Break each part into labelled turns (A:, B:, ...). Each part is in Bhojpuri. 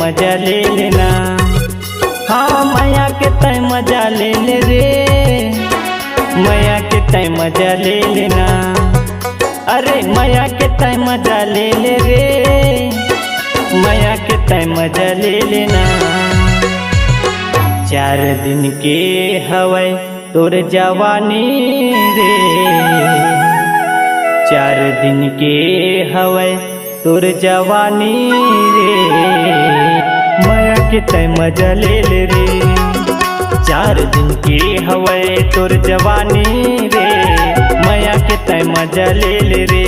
A: मजा ले लेना। हाँ मैया के तय मजा ले ले रे, मैया के तय मजा ले लेना। अरे मैया के तय मजा ले ले रे, मैया के तय मजा ले लेना। 4 दिन के हवै तोर जवानी रे, 4 दिन के हवै तोर जवानी रे, मैया के तय मजा ले ले रे। 4 दिन के हवै तोर जवानी रे, मैया के तय मजा ले ले रे।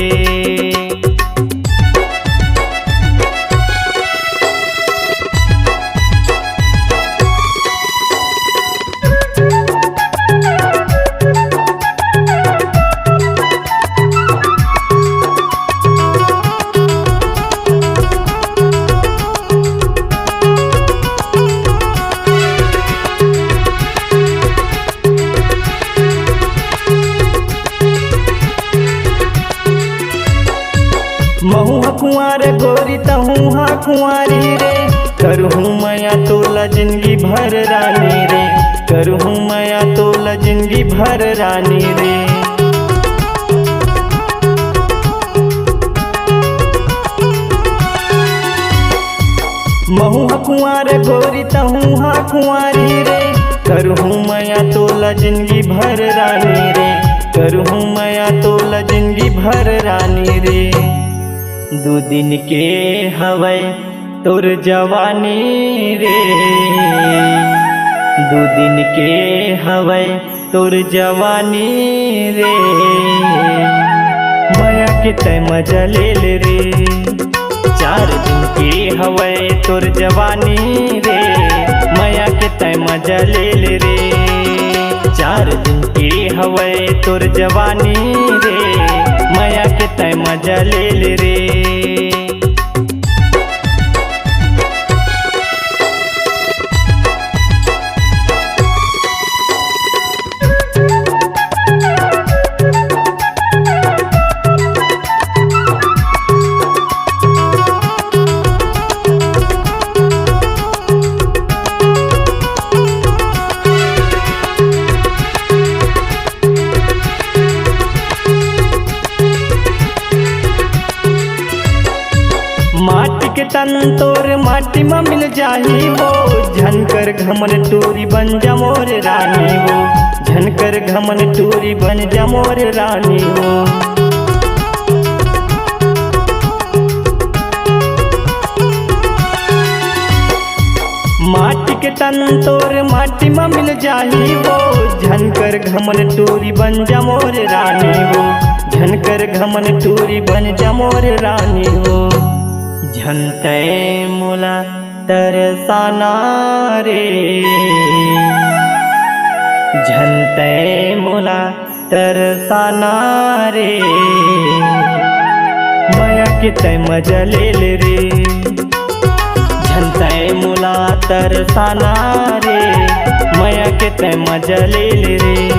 A: महू कुंवर गोरी तहू हा कुंवारी रे, करहूँ मैया तोला जिंदगी भर रानी रे, करहूँ मैया तोला जिंदगी भर रानी रे। महू कुंवर गोरी तहू हा कुंवारी रे, करहूँ मैया तोला जिंदगी भर रानी रे, करहूँ मैया तोला जिंदगी भर रानी रे। 2 दिन के हवै तोर जवानी रे, 2 दिन के हवै तोर जवानी रे, मैया के तय मजा ले ले रे। 4 दिन के हवै तोर जवानी रे, मैया के तय मजा ले ले रे। 4 दिन के हवै तोर जवानी रे, मैया के तय मजा ले ले रे। माटी के तन तोर माटी में मिल जाही हो, झनकर घमन टूरी बन जा मोर रानी हो, झनकर घमन टूरी बन जा मोर रानी हो। माटी के तन तोर माटी में मिल जाही हो, झनकर घमन टूरी बन जा मोर रानी हो, झनकर घमन टूरी बन जा मोर रानी हो। झनतै मोला तरसाना रे, झनतै मोला तरसाना रे, मैया के तय मजा ले ले रे। झनतै मोला तरसाना रे, मैया के तय मजा ले ले रे।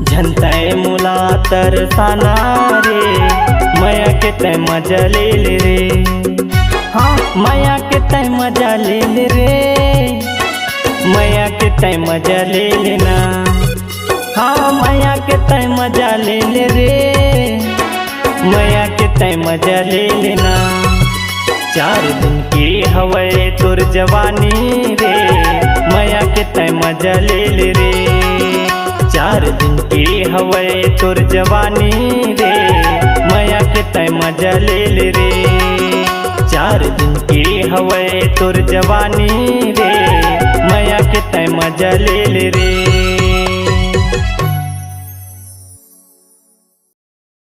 A: झनतै मोला तरसाना रे, मैया के तय मजा ले ले रे। हाँ मैया के तय मजा ले ले रे, मैया के तय मजा ले लेना। हाँ मैया के तय मजा ले ले रे, मैया के तय मजा ले लेना। 4 दिन के हवै तोर जवानी रे, मैया के तय मजा ले ले रे। 4 दिन के हवै तोर जवानी रे, मैया के तय मजा ले ले रे। 4 दिन के हवै तोर जवानी रे, मैया के तय मजा ले ले रे।